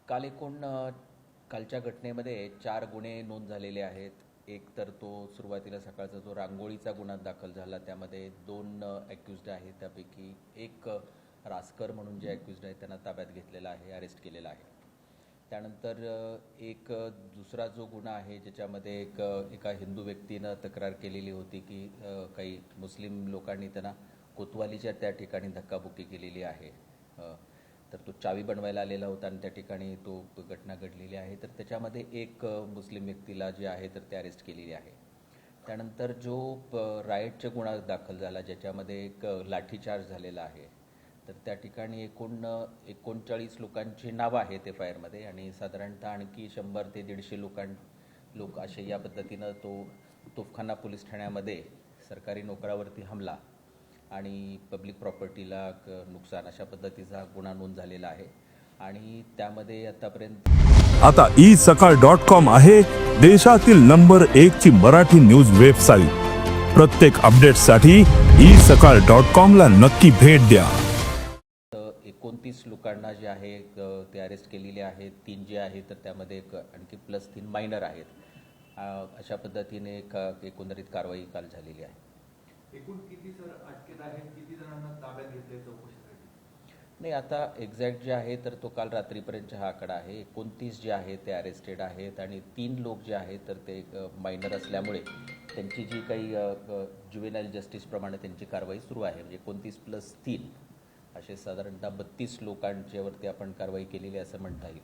काल एकूण कालच्या घटनेमध्ये 4 गुन्हे नोंद झालेले आहेत. एक तर तो सुरुवातीला सकाळचा जो रांगोळीचा गुन्हा दाखल झाला त्यामध्ये 2 ॲक्युज्ड आहेत. त्यापैकी एक रासकर म्हणून जे ॲक्युज्ड आहेत त्यांना ताब्यात घेतलेला आहे, अरेस्ट केलेला आहे. त्यानंतर एक दुसरा जो गुन्हा आहे ज्याच्यामध्ये एका हिंदू व्यक्तीनं तक्रार केलेली होती की काही मुस्लिम लोकांनी त्यांना कोतवालीच्या त्या ठिकाणी धक्काबुक्की केलेली आहे. तर तो चावी बनवायला आलेला होता आणि त्या ठिकाणी तो घटना घडलेली आहे. तर त्याच्यामध्ये एक मुस्लिम व्यक्तीला जे आहे तर ते अरेस्ट केलेली आहे. त्यानंतर जो रायटचा गुन्हा दाखल झाला ज्याच्यामध्ये एक लाठीचार्ज झालेला आहे, तर त्या ठिकाणी एकूण 39 लोकांची नावं आहेत एफ आय आरमध्ये आणि साधारणतः आणखी 100 ते 150 लोक असे या पद्धतीनं तो तोफखाना पोलीस ठाण्यामध्ये सरकारी नोकरावरती हमला आणि पब्लिक प्रॉपर्टीला नुकसान अशा पद्धतीचा गुन्हा नोंद झालेला आहे. आणि त्यामध्ये आतापर्यंत आता isakal.com आहे देशातील नंबर 1 ची मराठी न्यूज वेबसाईट. प्रत्येक अपडेटसाठी isakal.com ला नक्की भेट द्या. 29 लोकांना जे आहे ते अरेस्ट केलेले आहेत. 3 जे आहेत तर त्यामध्ये आणखी +3 मायनर आहेत. अशा पद्धतीने एकंदरीत कारवाई काल झालेली आहे. एकूण किती सर अटकेत आहेत, किती जणांना ताब्यात घेतले चौकशीसाठी? नाही, आता एक्झॅक्ट जे आहे तर तो काल रात्रीपर्यंतचा हा आकडा आहे. 29 जे आहेत ते अरेस्टेड आहेत आणि 3 लोक जे आहेत तर ते मायनर असल्यामुळे त्यांची जी काही ज्युव्हेनाईल जस्टिसप्रमाणे त्यांची कारवाई सुरू आहे. म्हणजे 29 + 3 असे साधारणतः 32 लोकांच्यावरती आपण कारवाई केलेली असं म्हणता येईल.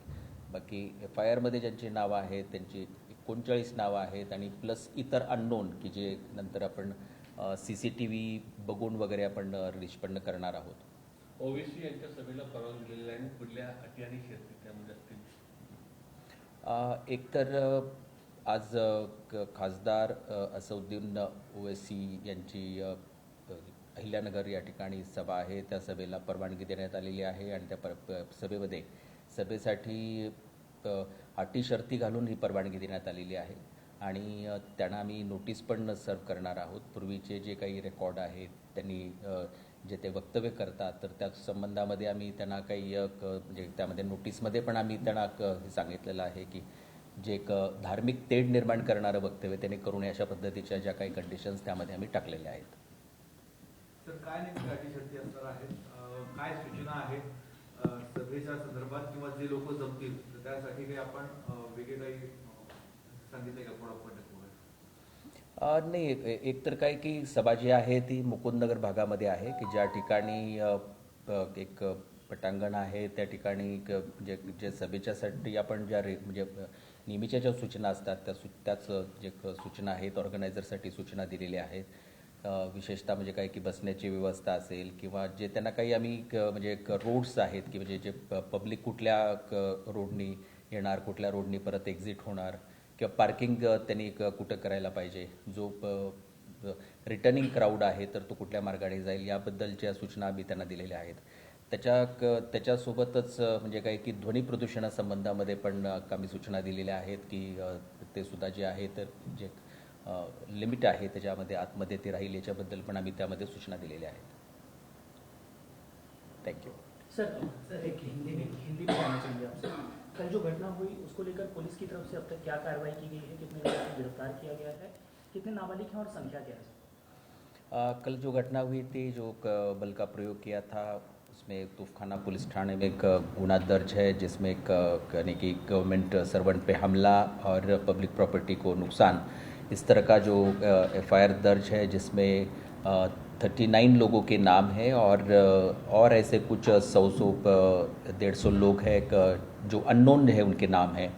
बाकी एफ आय आरमध्ये ज्यांची नावं आहेत त्यांची 39 नावं आहेत आणि प्लस इतर अननोन की जे नंतर आपण CCTV बघून वगैरे आपण निष्पन्न करणार आहोत. ओवेसी यांच्या सभेला परवानगी दिलेली आहे. कुठल्या अटी आणि शर्ती त्यामध्ये असतील? एक तर आज खासदार असदुद्दीन ओवैसी यांची अहिल्यानगर या ठिकाणी सभा आहे. त्या सभेला परवानगी देण्यात आलेली आहे आणि त्या सभेमध्ये सभेसाठी अटी शर्ती घालून ही परवानगी देण्यात आलेली आहे आणि त्यांना आम्ही नोटीस पण सर्व करणार आहोत. पूर्वीचे जे काही रेकॉर्ड आहेत त्यांनी जे ते वक्तव्य करतात तर त्या संबंधामध्ये आम्ही त्यांना काही म्हणजे त्यामध्ये नोटीसमध्ये पण आम्ही त्यांना हे सांगितलेलं आहे की जे एक धार्मिक तेढ निर्माण करणारं वक्तव्य त्यांनी करू नये अशा पद्धतीच्या ज्या काही कंडिशन्स त्यामध्ये आम्ही टाकलेल्या आहेत. सर काय नेमकी अटी शर्ती असणार आहेत, काय सूचना आहेत सभेच्या संदर्भात किंवा जे लोक जमतील त्यासाठी काही आपण वेगळे काही सांगितले का कोणापर्यंत? नाही, एक तर काय की सभा जी आहे ती मुकुंदनगर भागामध्ये आहे की ज्या ठिकाणी एक पटांगण आहे. त्या ठिकाणी म्हणजे जे सभेच्यासाठी आपण ज्या म्हणजे नेहमीच्या ज्या सूचना असतात त्याच जे सूचना आहेत ऑर्गनायझरसाठी सूचना दिलेल्या आहेत. विशेषतः म्हणजे काय की बसण्याची व्यवस्था असेल किंवा जे त्यांना काही आम्ही म्हणजे रोड्स आहेत की म्हणजे जे पब्लिक कुठल्या रोडनी येणार, कुठल्या रोडनी परत एक्झिट होणार किंवा पार्किंग त्यांनी कुठं करायला पाहिजे, जो रिटर्निंग क्राऊड आहे तर तो कुठल्या मार्गाने जाईल याबद्दलच्या सूचना आम्ही त्यांना दिलेल्या आहेत. त्याच्यासोबतच म्हणजे काय की ध्वनी प्रदूषणासंबंधामध्ये पण आम्ही सूचना दिलेल्या आहेत की ते सुद्धा जे आहे तर जे लिमिट आहे त्याच्यामध्ये आतमध्ये ते राहील याच्याबद्दल पण आम्ही त्यामध्ये सूचना दिलेल्या आहेत. थैंक यू सर, एक हिंदी में जानना चाहेंगे आपसे, कल जो घटना हुई उसको लेकर पुलिस की तरफ से अब तक क्या कार्रवाई की गई है, कितने लोगों को गिरफ्तार किया गया है, कितने नाबालिग हैं और संख्या क्या है? कल जो घटना हुई थी, जो बल का प्रयोग किया था, उसमें तोफखाना पुलिस थाने में एक गुना दर्ज है जिसमें एक यानी कि गवर्नमेंट सर्वेंट पे हमला और पब्लिक प्रॉपर्टी को नुकसान, इस तरह का जो FIR दर्ज है जिसमें 39 लोगों के नाम हैं और ऐसे कुछ 100-150 लोग हैं जो अननोन है उनके नाम हैं.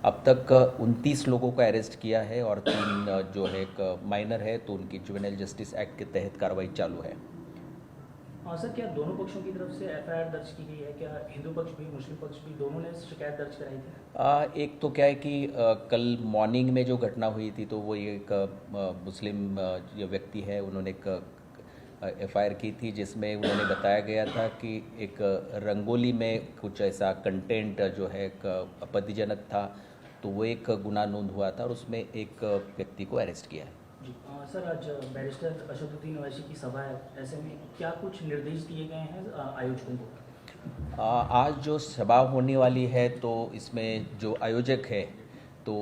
अब तक 29 लोगों को अरेस्ट किया है और 3 जो है एक माइनर है तो उनकी जुवेनाइल जस्टिस एक्ट के तहत कार्रवाई चालू है. हाँ सर, क्या दोनों पक्षों की तरफ से FIR दर्ज की गई है? क्या हिंदू पक्ष भी मुस्लिम पक्ष भी दोनों ने शिकायत दर्ज कराई थी? एक तो क्या है कि कल मॉर्निंग में जो घटना हुई थी तो वो एक मुस्लिम जो व्यक्ति है उन्होंने एक FIR की थी जिसमें उन्होंने बताया गया था कि एक रंगोली में कुछ ऐसा कंटेंट जो है आपत्तिजनक था तो वो एक गुना नोंद हुआ था और उसमें एक व्यक्ति को अरेस्ट किया है. जी सर, आज बैरिस्टर असदुद्दीन ओवैसी की सभा है, ऐसे में क्या कुछ निर्देश दिए गए हैं आयोजकों को? आज जो सभा होने वाली है तो इसमें जो आयोजक है तो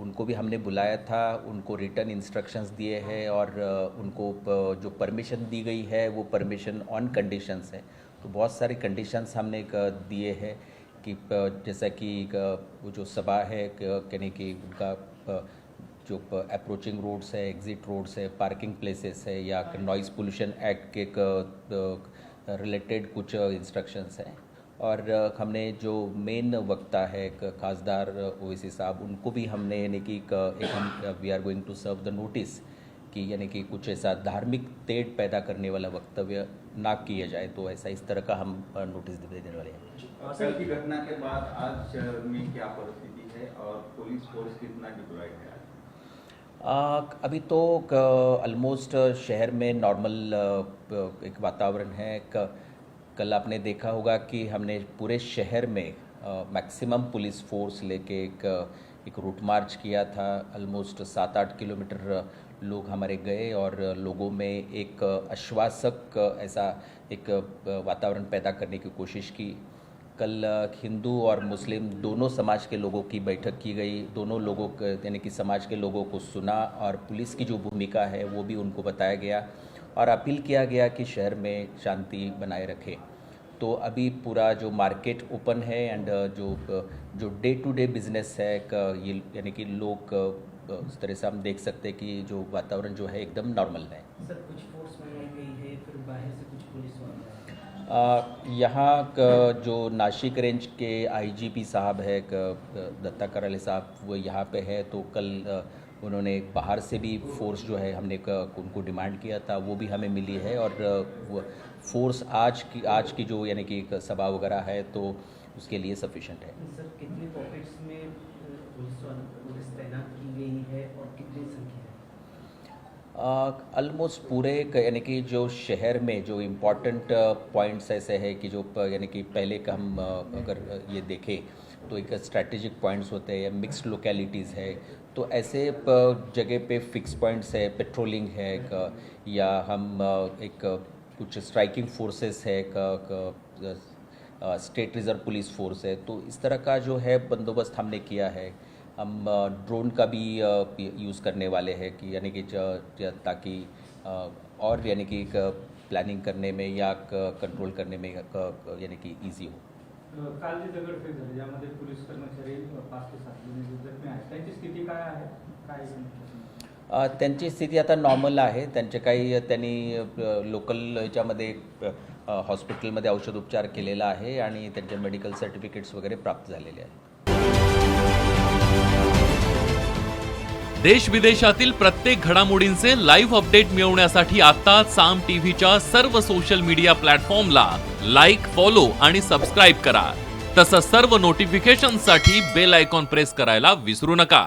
उनको भी हमने बुलाया था, उनको रिटर्न इंस्ट्रक्शंस दिए हैं और उनको जो परमिशन दी गई है वो परमिशन ऑन कंडीशंस है। तो बहुत सारे कंडीशंस हमने दिए हैं कि जैसा कि वो जो सभा है यानी कि उनका जो अप्रोचिंग रोड्स है, एग्जिट रोड्स है, पार्किंग प्लेसेस है या नॉइज़ पोल्यूशन एक्ट के रिलेटेड कुछ इंस्ट्रक्शंस हैं। और हमने जो मेन वक्ता है खासदार ओवैसी साहब, उनको भी हमने यानी कि एक हम we are going to serve the notice कि यानी कि कुछ ऐसा धार्मिक तेढ़ पैदा करने वाला वक्तव्य ना किया जाए, तो ऐसा इस तरह का हम नोटिस देने वाले हैं। कल की घटना के बाद आज शहर में क्या परिस्थिति है और पुलिस फोर्स कितना डिप्लॉयड है? अभी तो ऑलमोस्ट शहर में नॉर्मल एक वातावरण है। कल आपने देखा होगा कि हमने पूरे शहर में मैक्सिमम पुलिस फोर्स लेके एक रूट मार्च किया था। ऑलमोस्ट 7-8 किलोमीटर लोग हमारे गए और लोगों में एक आश्वासक ऐसा एक वातावरण पैदा करने की कोशिश की। कल हिंदू और मुस्लिम दोनों समाज के लोगों की बैठक की गई, दोनों लोगों यानी कि समाज के लोगों को सुना और पुलिस की जो भूमिका है वो भी उनको बताया गया और अपील किया गया कि शहर में शांति बनाए रखें। तो अभी पूरा जो मार्केट ओपन है एंड जो डे टू डे बिजनेस है ये यानी कि लोग उस तरह से हम देख सकते हैं कि जो वातावरण जो है एकदम नॉर्मल है। सर कुछ फोर्स मंगाई गई है, फिर बाहर से कुछ पुलिस वाले यहाँ जो नासिक रेंज के आईजीपी साहब है दत्ता कराले साहब, वो यहाँ पे है। तो कल उन्होंने बाहर से भी फोर्स जो है हमने उनको डिमांड किया था, वो भी हमें मिली है और वो फोर्स आज की जो यानी कि सभा वगैरह है तो उसके लिए सफिशेंट है। सर कितने पॉकेट्स में पुलिस तैनात की गई है और कितनी संख्या है? ऑलमोस्ट पूरे यानी कि जो शहर में जो इम्पॉर्टेंट पॉइंट्स ऐसे हैं कि जो यानी कि पहले का हम अगर ये देखें तो एक स्ट्रैटेजिक पॉइंट्स होते हैं या मिक्स्ड लोकेलिटीज़ है, तो ऐसे जगह पे फिक्स पॉइंट्स है, पेट्रोलिंग है या हम एक कुछ स्ट्राइकिंग फोर्सेस है, स्टेट रिजर्व पुलिस फोर्स है, तो इस तरह का जो है बंदोबस्त हमने किया है। हम ड्रोन का भी यूज़ करने वाले हैं कि यानी कि ताकि और यानी कि प्लॅनिंग करने में या कंट्रोल करने में यानी की इजी हो। काल जी दगडफेक झाली यामध्ये पोलीस कर्मचारी 5 ते 7 जण जखमी आहेत, त्यांची स्थिती काय आहे? काय त्यांची स्थिती आता नॉर्मल आहे। त्यांनी लोकल ह्याच्यामध्ये हॉस्पिटलमध्ये औषधोपचार केलेला आहे आणि त्यांचे मेडिकल सर्टिफिकेट्स वगैरे प्राप्त झालेले आहेत। देश विदेशातील प्रत्येक घडामोडींचे लाईव्ह अपडेट मिळवण्यासाठी आता साम टीव्हीच्या सर्व सोशल मीडिया प्लॅटफॉर्मला लाईक, फॉलो आणि सबस्क्राईब करा। तसंच सर्व नोटिफिकेशनसाठी बेल आयकॉन प्रेस करायला विसरू नका।